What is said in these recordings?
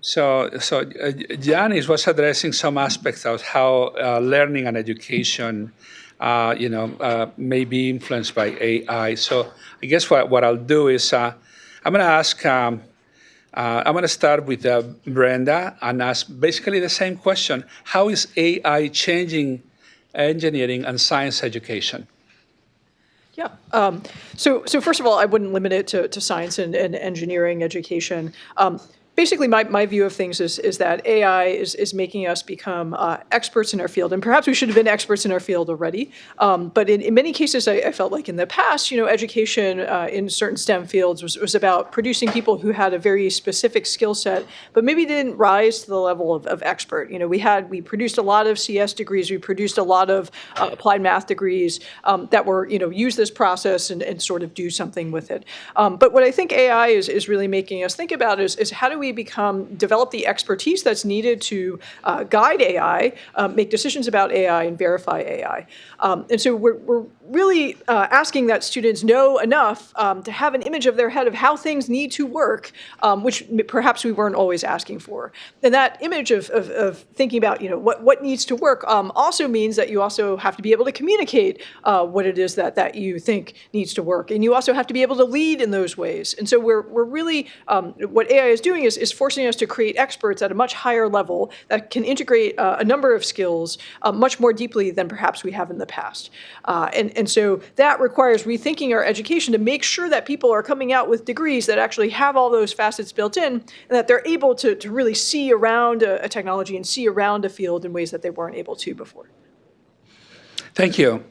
Yannis was addressing some aspects of how learning and education, may be influenced by AI. So I guess what I'll do is I'm going to ask. I'm going to start with Brenda and ask basically the same question: how is AI changing engineering and science education? Yeah. So first of all, I wouldn't limit it to science and engineering education. Basically, my view of things is that AI is making us become experts in our field, and perhaps we should have been experts in our field already. But in many cases, I felt like in the past, education in certain STEM fields was about producing people who had a very specific skill set, but maybe didn't rise to the level of expert. We produced a lot of CS degrees, we produced a lot of applied math degrees that were, use this process and sort of do something with it. But what I think AI is really making us think about is how do we develop the expertise that's needed to guide AI, make decisions about AI, and verify AI. And so we're really asking that students know enough to have an image of their head of how things need to work, which perhaps we weren't always asking for. And that image of thinking about what needs to work also means that you also have to be able to communicate what it is that you think needs to work, and you also have to be able to lead in those ways. And so we're really what AI is doing is forcing us to create experts at a much higher level that can integrate a number of skills much more deeply than perhaps we have in the past. And so that requires rethinking our education to make sure that people are coming out with degrees that actually have all those facets built in, and that they're able to really see around a technology and see around a field in ways that they weren't able to before. Thank you.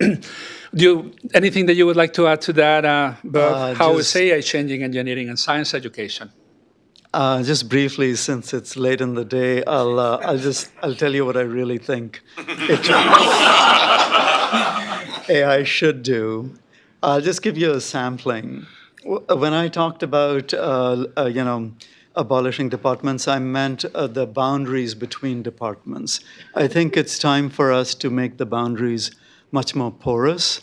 Anything that you would like to add to that, Bob? How is AI changing engineering and science education? Just briefly, since it's late in the day, I'll tell you what I really think AI should do. I'll just give you a sampling. When I talked about abolishing departments, I meant the boundaries between departments. I think it's time for us to make the boundaries much more porous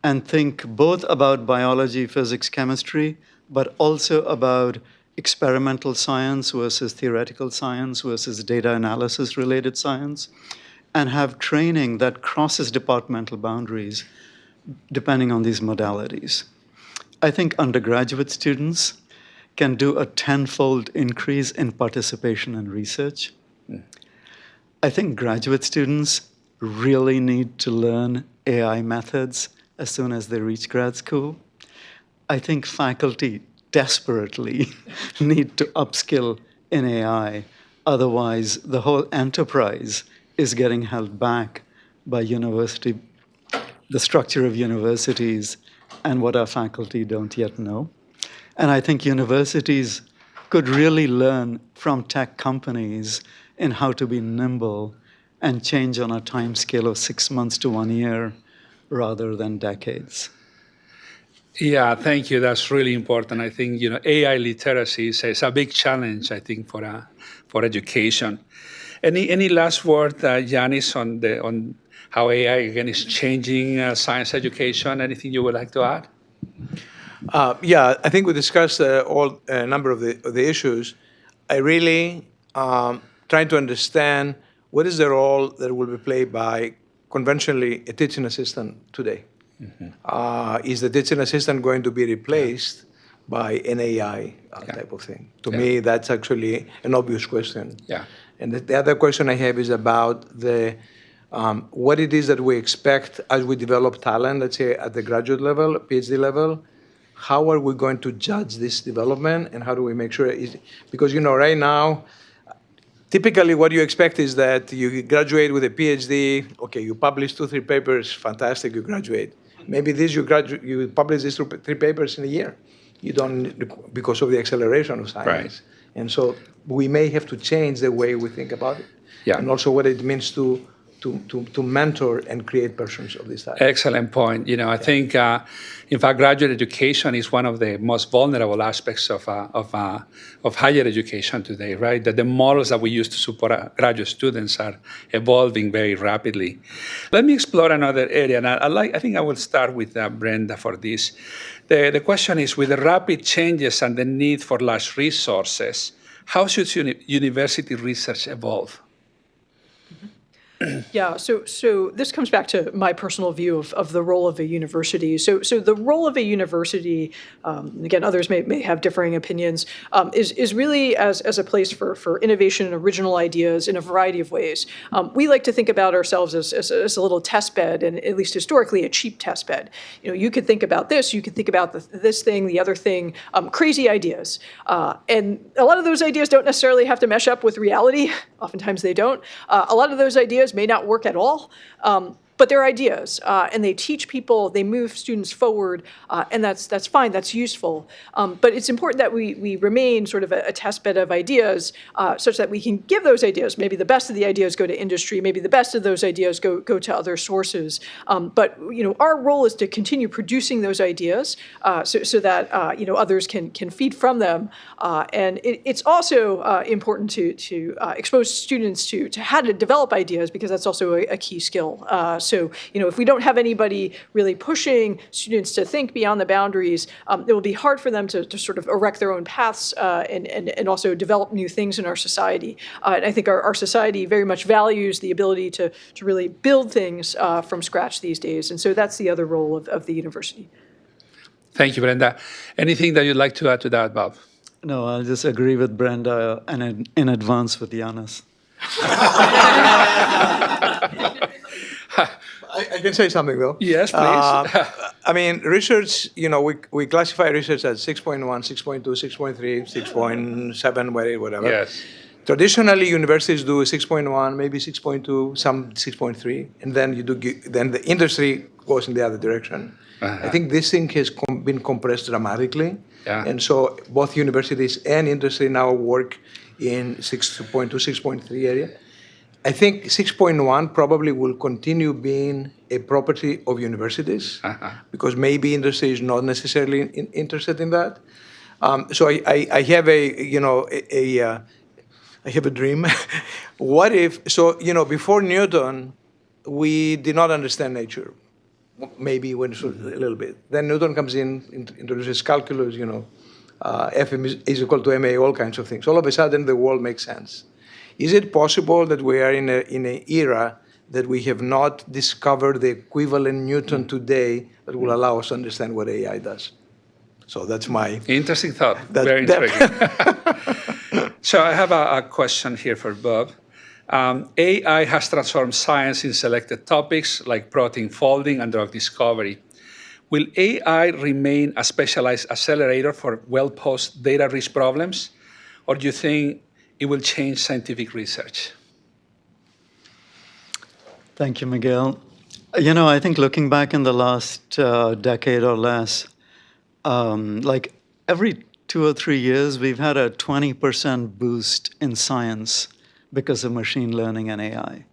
and think both about biology, physics, chemistry, but also about experimental science versus theoretical science versus data analysis related science, and have training that crosses departmental boundaries depending on these modalities. I think undergraduate students can do a 10-fold increase in participation in research. I think graduate students really need to learn AI methods as soon as they reach grad school. I think faculty desperately need to upskill in AI. Otherwise, the whole enterprise is getting held back by the structure of universities and what our faculty don't yet know. And I think universities could really learn from tech companies in how to be nimble and change on a time scale of 6 months to 1 year rather than decades. Yeah, thank you. That's really important. I think AI literacy is a big challenge, I think, for education. Any last word, Yannis, on how AI again is changing science education? Anything you would like to add? Yeah, I think we discussed a number of the issues. I really trying to understand what is the role that will be played by conventionally a teaching assistant today. Mm-hmm. Is the teaching assistant going to be replaced by an AI type of thing? To me, that's actually an obvious question. Yeah. And the other question I have is about what it is that we expect as we develop talent, let's say at the graduate level, PhD level. How are we going to judge this development, and how do we make sure because right now, typically what you expect is that you graduate with a PhD, okay, you publish 2-3 papers, fantastic, you graduate. Maybe you publish these 3 papers in a year. You don't, because of the acceleration of science. Right. And so we may have to change the way we think about it. Yeah. And also what it means to mentor and create persons of this type. Excellent point. I think, in fact, graduate education is one of the most vulnerable aspects of higher education today, right? That the models that we use to support graduate students are evolving very rapidly. Let me explore another area, and I think I will start with Brenda for this. The question is, with the rapid changes and the need for large resources, how should university research evolve? Yeah, so this comes back to my personal view of the role of a university. So the role of a university, again, others may have differing opinions, is really as a place for innovation and original ideas in a variety of ways. We like to think about ourselves as a little test bed, and at least historically, a cheap test bed. You could think about this, you could think about this thing, the other thing, crazy ideas. And a lot of those ideas don't necessarily have to mesh up with reality. Oftentimes they don't. A lot of those ideas may not work at all, but they're ideas, and they teach people, they move students forward, and that's fine, that's useful. But it's important that we remain sort of a test bed of ideas, such that we can give those ideas. Maybe the best of the ideas go to industry, maybe the best of those ideas go to other sources. But our role is to continue producing those ideas, so that others can feed from them. And it's also important to expose students to how to develop ideas, because that's also a key skill. So, if we don't have anybody really pushing students to think beyond the boundaries, it will be hard for them to sort of erect their own paths and also develop new things in our society. And I think our society very much values the ability to really build things from scratch these days. And so that's the other role of the university. Thank you, Brenda. Anything that you'd like to add to that, Bob? No, I'll just agree with Brenda and in advance with Yannis. I can say something, though. Yes, please. I mean, research, we classify research as 6.1, 6.2, 6.3, 6.7, whatever. Yes. Traditionally, universities do 6.1, maybe 6.2, some 6.3, and then the industry goes in the other direction. I think this thing has been compressed dramatically. Yeah. And so both universities and industry now work in 6.2, 6.3 area. I think 6.1 probably will continue being a property of universities, because maybe industry is not necessarily interested in that. So I have I have a dream. What if, before Newton, we did not understand nature. Maybe a little bit. Then Newton comes in, introduces calculus, Fm is equal to ma, all kinds of things. All of a sudden, the world makes sense. Is it possible that we are in an era that we have not discovered the equivalent Newton today that will allow us to understand what AI does? So that's my... Interesting thought. Very intriguing. So I have a question here for Bob. AI has transformed science in selected topics like protein folding and drug discovery. Will AI remain a specialized accelerator for well-posed data-rich problems, or do you think it will change scientific research? Thank you, Miguel. I think looking back in the last decade or less, like every 2 or 3 years, we've had a 20% boost in science because of machine learning and AI.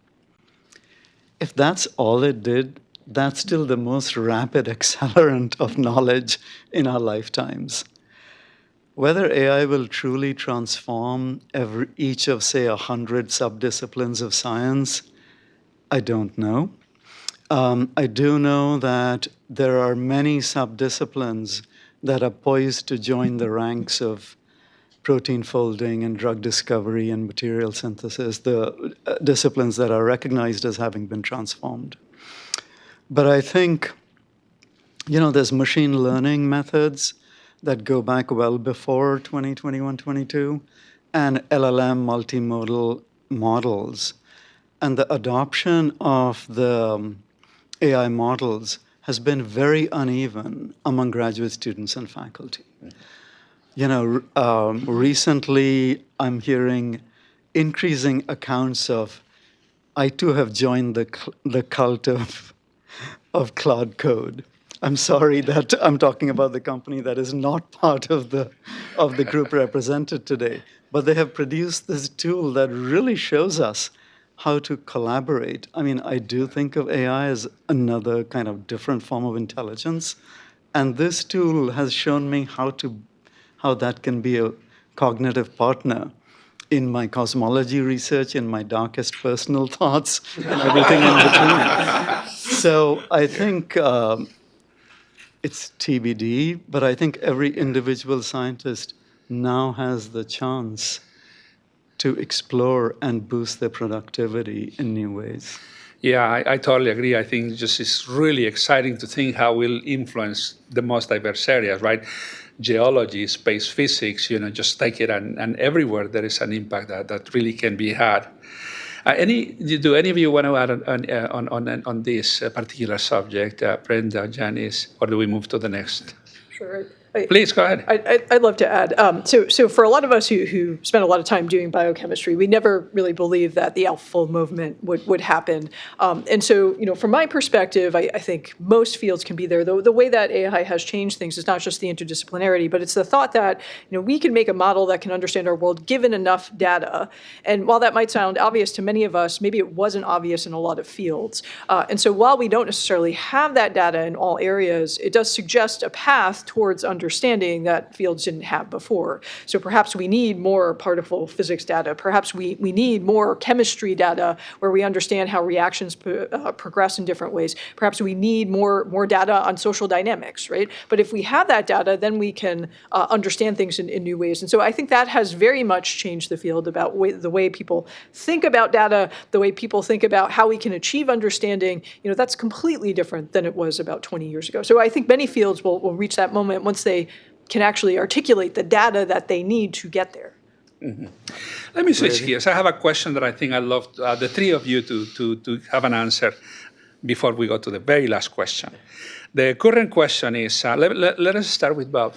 If that's all it did, that's still the most rapid accelerant of knowledge in our lifetimes. Whether AI will truly transform each of, say, 100 subdisciplines of science, I don't know. I do know that there are many subdisciplines that are poised to join the ranks of protein folding and drug discovery and material synthesis, the disciplines that are recognized as having been transformed. But I think, there's machine learning methods that go back well before 2021, 22, and LLM multimodal models. And the adoption of the AI models has been very uneven among graduate students and faculty. Recently I'm hearing increasing accounts of, I too have joined the cult of cloud code. I'm sorry that I'm talking about the company that is not part of the group represented today, but they have produced this tool that really shows us how to collaborate. I mean, I do think of AI as another kind of different form of intelligence, and this tool has shown me how that can be a cognitive partner in my cosmology research, in my darkest personal thoughts, and everything in between. So I think it's TBD, but I think every individual scientist now has the chance to explore and boost their productivity in new ways. Yeah, I totally agree. I think just it's really exciting to think how we'll influence the most diverse areas, right? Geology, space physics, just take it, and everywhere there is an impact that really can be had. Do any of you want to add on this particular subject, Brenda, Yannis, or do we move to the next? Sure. Please, go ahead. I'd love to add. So for a lot of us who spent a lot of time doing biochemistry, we never really believed that the AlphaFold movement would happen. And so, from my perspective, I think most fields can be there. The way that AI has changed things is not just the interdisciplinarity, but it's the thought that we can make a model that can understand our world given enough data. And while that might sound obvious to many of us, maybe it wasn't obvious in a lot of fields. And so while we don't necessarily have that data in all areas, it does suggest a path towards understanding that fields didn't have before. So perhaps we need more particle physics data. Perhaps we need more chemistry data where we understand how reactions progress in different ways. Perhaps we need more data on social dynamics, right? But if we have that data, then we can understand things in new ways. And so I think that has very much changed the field about the way people think about data, the way people think about how we can achieve understanding. That's completely different than it was about 20 years ago. So I think many fields will reach that moment once they can actually articulate the data that they need to get there. Mm-hmm. Let me switch gears. I have a question that I think I'd love the three of you to have an answer before we go to the very last question. The current question is, let us start with Bob.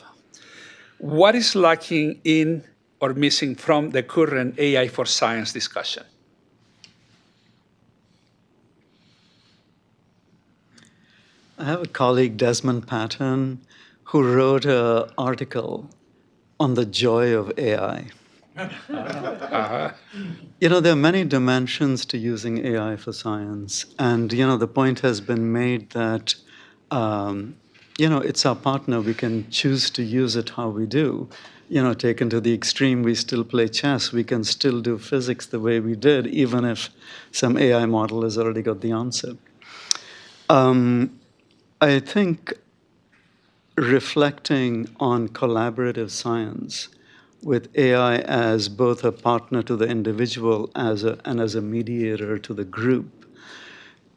What is lacking in or missing from the current AI for science discussion? I have a colleague, Desmond Patton, who wrote an article on the joy of AI. There are many dimensions to using AI for science. And, the point has been made that, it's our partner. We can choose to use it how we do. Taken to the extreme, we still play chess. We can still do physics the way we did, even if some AI model has already got the answer. I think reflecting on collaborative science with AI as both a partner to the individual and as a mediator to the group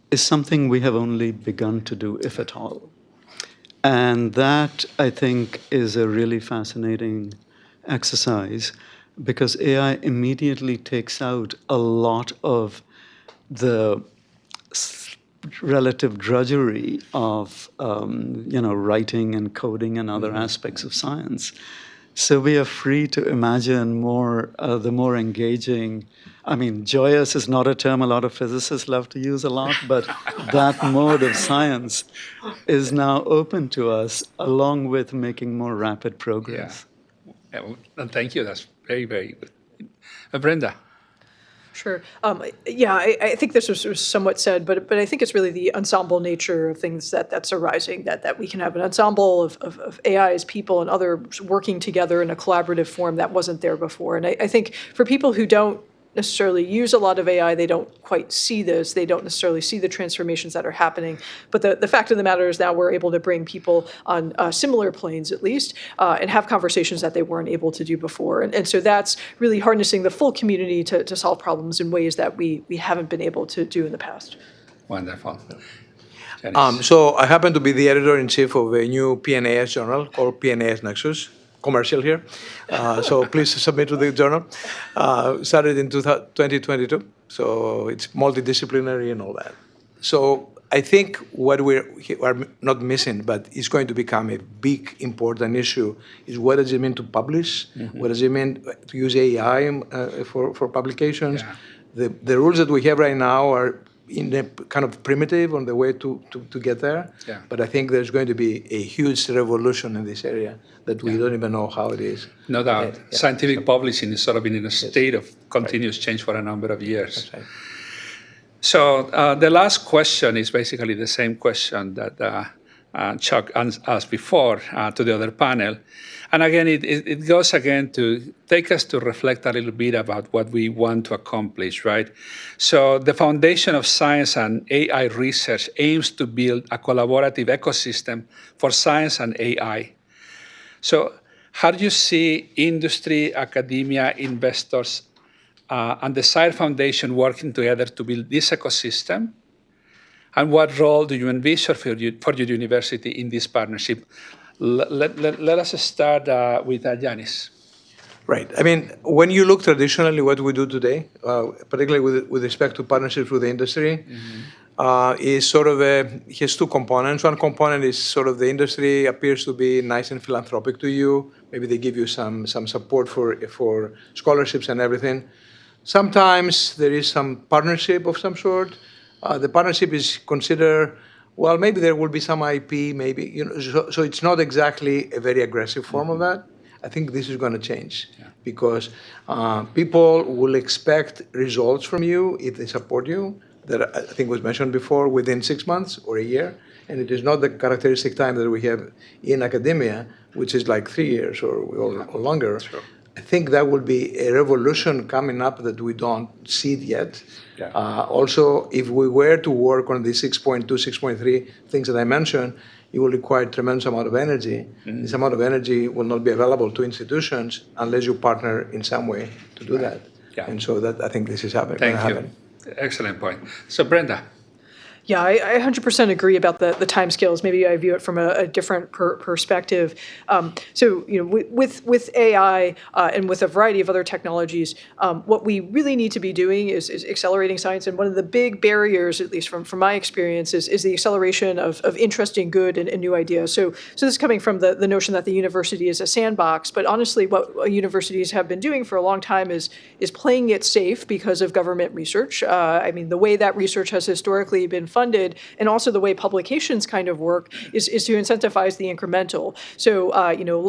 is something we have only begun to do, if at all. And that, I think, is a really fascinating exercise because AI immediately takes out a lot of the relative drudgery of writing and coding and other aspects of science. So we are free to imagine the more engaging. Joyous is not a term a lot of physicists love to use a lot, but that mode of science is now open to us, along with making more rapid progress. Yeah. And thank you. That's very, very good. Brenda. Sure. I think this was somewhat said, but I think it's really the ensemble nature of things that's arising, that we can have an ensemble of AIs, people, and others working together in a collaborative form that wasn't there before. And I think for people who don't necessarily use a lot of AI, they don't quite see this. They don't necessarily see the transformations that are happening. But the fact of the matter is now we're able to bring people on similar planes, at least, and have conversations that they weren't able to do before. And so that's really harnessing the full community to solve problems in ways that we haven't been able to do in the past. Wonderful. So I happen to be the editor-in-chief of a new PNAS journal called PNAS Nexus. Commercial here. So please submit to the journal. Started in 2022. So it's multidisciplinary and all that. So I think what we are not missing, but it's going to become a big, important issue, is what does it mean to publish? Mm-hmm. What does it mean to use AI for publications? Yeah. The rules that we have right now are in a kind of primitive on the way to get there. Yeah. But I think there's going to be a huge revolution in this area that we don't even know how it is. No doubt. Scientific publishing is sort of been in a state of continuous change for a number of years. That's right. So the last question is basically the same question that Chuck asked before to the other panel. And again, it goes again to take us to reflect a little bit about what we want to accomplish, right? So the foundation of science and AI research aims to build a collaborative ecosystem for science and AI. So how do you see industry, academia, investors and the SAIR Foundation working together to build this ecosystem? And what role do you envision for your university in this partnership? Let us start with Yannis. Right. I mean, when you look traditionally what we do today, particularly with respect to partnerships with the industry, is sort of has two components. One component is sort of the industry appears to be nice and philanthropic to you. Maybe they give you some support for scholarships and everything. Sometimes there is some partnership of some sort. The partnership is considered, well, maybe there will be some IP, maybe, so it's not exactly a very aggressive form of that. I think this is going to change because people will expect results from you if they support you, that I think was mentioned before, within 6 months or a year. And it is not the characteristic time that we have in academia, which is like 3 years or longer. Sure. I think that will be a revolution coming up that we don't see it yet. Yeah. Also, if we were to work on the 6.2, 6.3 things that I mentioned, it will require a tremendous amount of energy. This amount of energy will not be available to institutions unless you partner in some way to do that. Yeah. And so that I think this is going to Thank happen. you. Excellent point. So Brenda. Yeah, I 100% agree about the timescales. Maybe I view it from a different perspective. So, with AI and with a variety of other technologies, what we really need to be doing is accelerating science. And one of the big barriers, at least from my experience, is the acceleration of interesting, good, and new ideas. So this is coming from the notion that the university is a sandbox. But honestly, what universities have been doing for a long time is playing it safe because of government research. I mean, the way that research has historically been funded, and also the way publications kind of work, is to incentivize the incremental. So,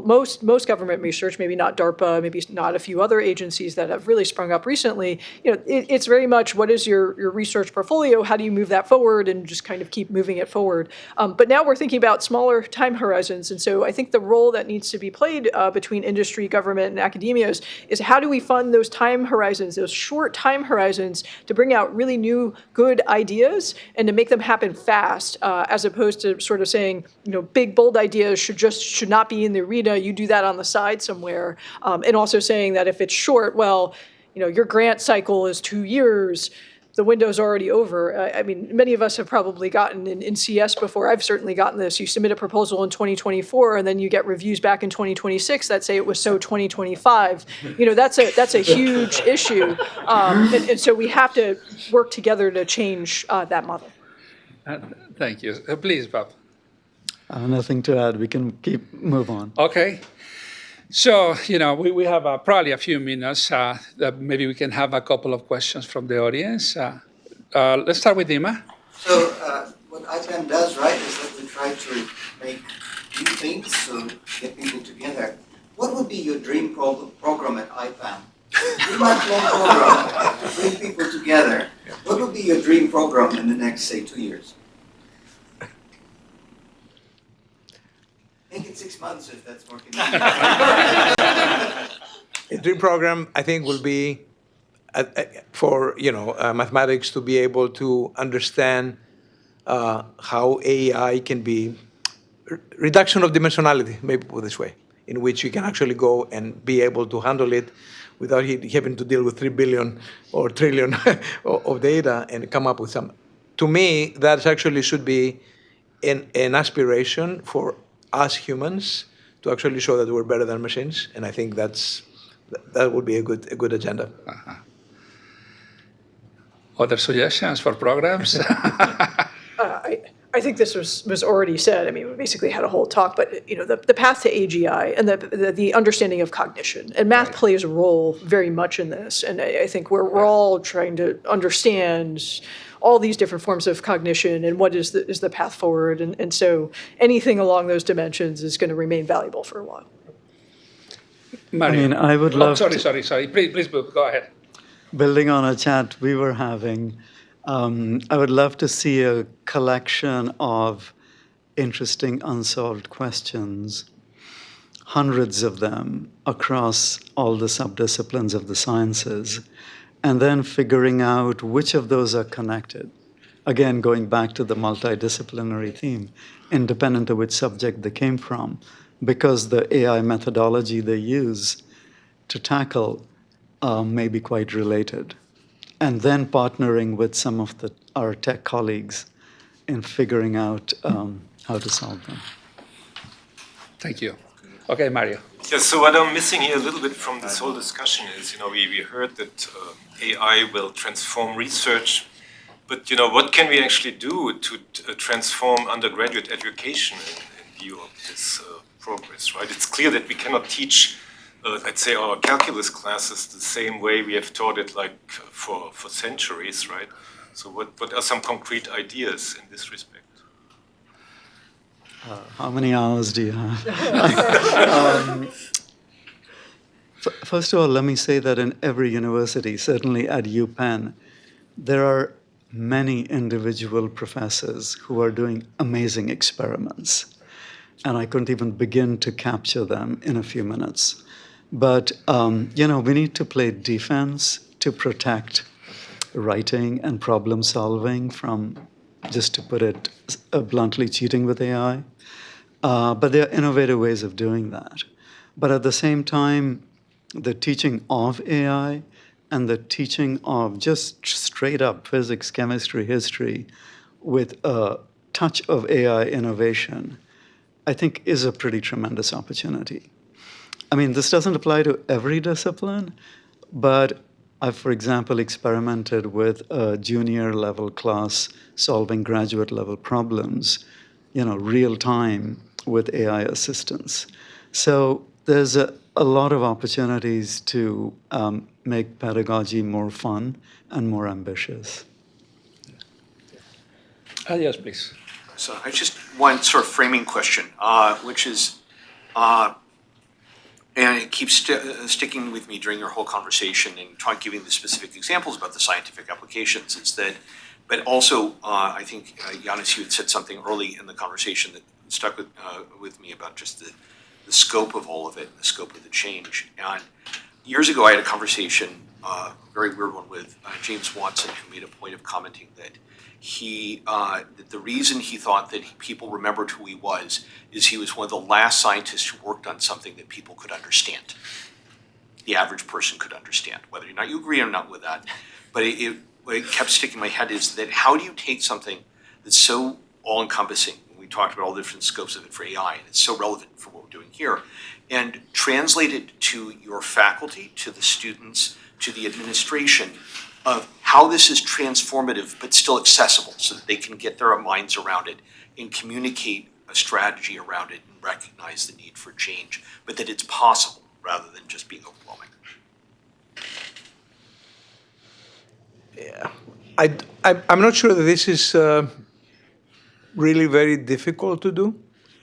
most government research, maybe not DARPA, maybe not a few other agencies that have really sprung up recently, it's very much what is your research portfolio, how do you move that forward, and just kind of keep moving it forward. But now we're thinking about smaller time horizons, and so I think the role that needs to be played between industry, government, and academia is how do we fund those time horizons, those short time horizons, to bring out really new, good ideas and to make them happen fast, as opposed to sort of saying, big, bold ideas should not be in the arena. You do that on the side somewhere. And also saying that if it's short, well, your grant cycle is 2 years. The window's already over. I mean, many of us have probably gotten in CS before. I've certainly gotten this. You submit a proposal in 2024, and then you get reviews back in 2026 that say it was so 2025. That's a huge issue. And so we have to work together to change that model. Thank you. Please, Bob. Nothing to add. We can move on. Okay. So, we have probably a few minutes that maybe we can have a couple of questions from the audience. Let's start with Dima. So what IPAM does, right, is that we try to make new things, so get people together. What would be your dream program at IPAM? 3-month-long program to bring people together. What would be your dream program in the next, say, 2 years? Make it 6 months if that's working. A dream program, I think, will be for mathematics to be able to understand how AI can be reduction of dimensionality, maybe put this way, in which you can actually go and be able to handle it without having to deal with 3 billion or trillion of data and come up with some. To me, that actually should be an aspiration for us humans to actually show that we're better than machines, and I think that would be a good agenda. Uh-huh. Other suggestions for programs? I think this was already said. I mean, we basically had a whole talk, but the path to AGI and the understanding of cognition, and math plays a role very much in this. And I think we're all trying to understand all these different forms of cognition and what is the path forward. And so anything along those dimensions is going to remain valuable for a while. Mario. I would love. Sorry. Please go ahead. Building on a chat we were having, I would love to see a collection of interesting unsolved questions, hundreds of them across all the subdisciplines of the sciences, and then figuring out which of those are connected. Again, going back to the multidisciplinary theme, independent of which subject they came from, because the AI methodology they use to tackle may be quite related. And then partnering with some of our tech colleagues in figuring out how to solve them. Thank you. Okay, Mario. Yeah, so what I'm missing here a little bit from this whole discussion is, we heard that AI will transform research, but, what can we actually do to transform undergraduate education in view of this progress, right? It's clear that we cannot teach, let's say, our calculus classes the same way we have taught it like for centuries, right? So what are some concrete ideas in this respect? How many hours do you have? First of all, let me say that in every university, certainly at UPenn, there are many individual professors who are doing amazing experiments. And I couldn't even begin to capture them in a few minutes. But, we need to play defense to protect writing and problem solving from, just to put it bluntly, cheating with AI. But there are innovative ways of doing that. But at the same time, the teaching of AI and the teaching of just straight up physics, chemistry, history with a touch of AI innovation, I think is a pretty tremendous opportunity. I mean, this doesn't apply to every discipline, but I've, for example, experimented with a junior level class solving graduate level problems, real time with AI assistance. So there's a lot of opportunities to make pedagogy more fun and more ambitious. Yes, please. So I just one sort of framing question, which is, and it keeps sticking with me during your whole conversation and giving the specific examples about the scientific applications, is that, but also I think, Yannis, you had said something early in the conversation that stuck with me about just the scope of all of it, the scope of the change. And years ago, I had a conversation, a very weird one, with James Watson, who made a point of commenting that that the reason he thought that people remembered who he was is he was one of the last scientists who worked on something that people could understand. The average person could understand, whether or not you agree or not with that. But what it kept sticking in my head is that how do you take something that's so all-encompassing, we talked about all the different scopes of it for AI, and it's so relevant for what we're doing here, and translate it to your faculty, to the students, to the administration, of how this is transformative but still accessible so that they can get their minds around it and communicate a strategy around it and recognize the need for change, but that it's possible rather than just being overwhelming. Yeah, I'm not sure that this is really very difficult to do.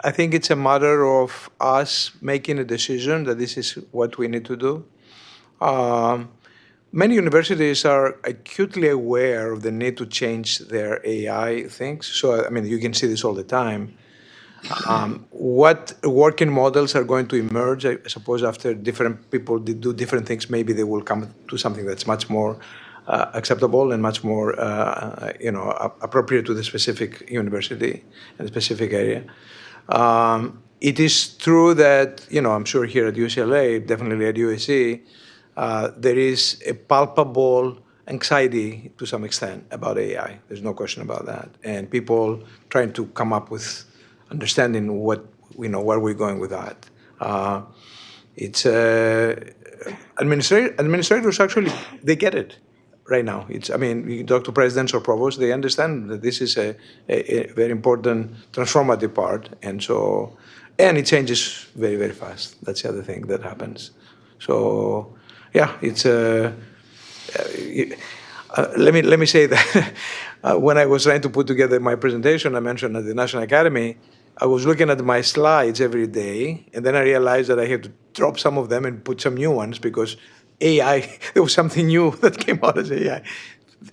I think it's a matter of us making a decision that this is what we need to do. Many universities are acutely aware of the need to change their AI things. So, I mean, you can see this all the time. What working models are going to emerge, I suppose, after different people do different things, maybe they will come to something that's much more acceptable and much more, appropriate to the specific university and the specific area. It is true that, I'm sure here at UCLA, definitely at USC, there is a palpable anxiety to some extent about AI. There's no question about that. And people trying to come up with understanding where we're going with that. It's administrators actually, they get it right now. You talk to presidents or provosts, they understand that this is a very important transformative part. And it changes very, very fast. That's the other thing that happens. So, yeah, it's let me say that when I was trying to put together my presentation, I mentioned at the National Academy, I was looking at my slides every day, and then I realized that I had to drop some of them and put some new ones because AI, there was something new that came out as AI.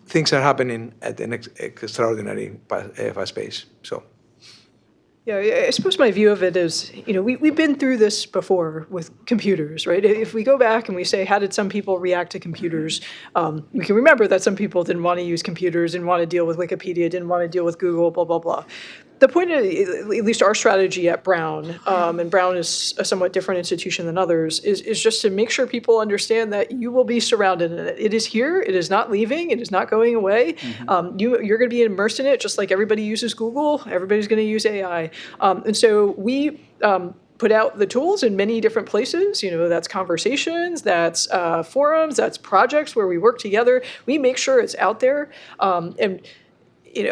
Things are happening at an extraordinary fast pace. So. Yeah, I suppose my view of it is, we've been through this before with computers, right? If we go back and we say, how did some people react to computers? We can remember that some people didn't want to use computers, didn't want to deal with Wikipedia, didn't want to deal with Google, blah, blah, blah. the point of at least our strategy at Brown, and Brown is a somewhat different institution than others, is just to make sure people understand that you will be surrounded in it. It is here. It is not leaving. It is not going away. You're going to be immersed in it, just like everybody uses Google. Everybody's going to use AI. And so we put out the tools in many different places. That's conversations, that's forums, that's projects where we work together. We make sure it's out there. And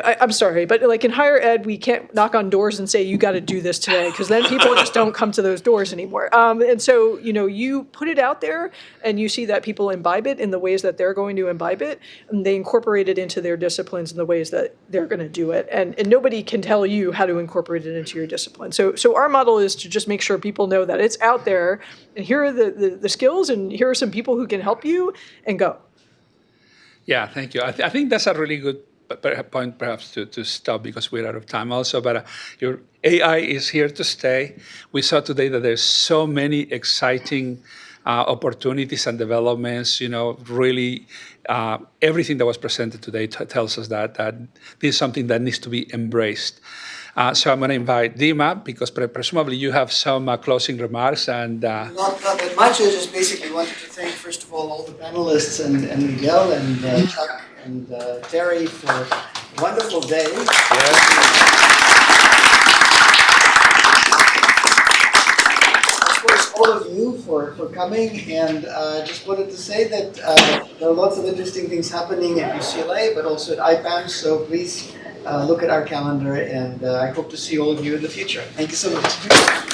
I'm sorry, but like in higher ed, we can't knock on doors and say, you got to do this today, because then people just don't come to those doors anymore. And so, you put it out there and you see that people imbibe it in the ways that they're going to imbibe it, and they incorporate it into their disciplines in the ways that they're going to do it. And nobody can tell you how to incorporate it into your discipline. So our model is to just make sure people know that it's out there, and here are the skills, and here are some people who can help you, and go. Yeah, thank you. I think that's a really good point perhaps to stop, because we're out of time also. But your AI is here to stay. We saw today that there's so many exciting opportunities and developments. Really everything that was presented today tells us that this is something that needs to be embraced. So I'm going to invite Dima, because presumably you have some closing remarks. And Not that much. I just basically wanted to thank, first of all the panelists and Miguel and Chuck and Terry for a wonderful day. yes. Of course, all of you for coming, and just wanted to say that there are lots of interesting things happening at UCLA, but also at IPAM, so please look at our calendar, and I hope to see all of you in the future. Thank you so much.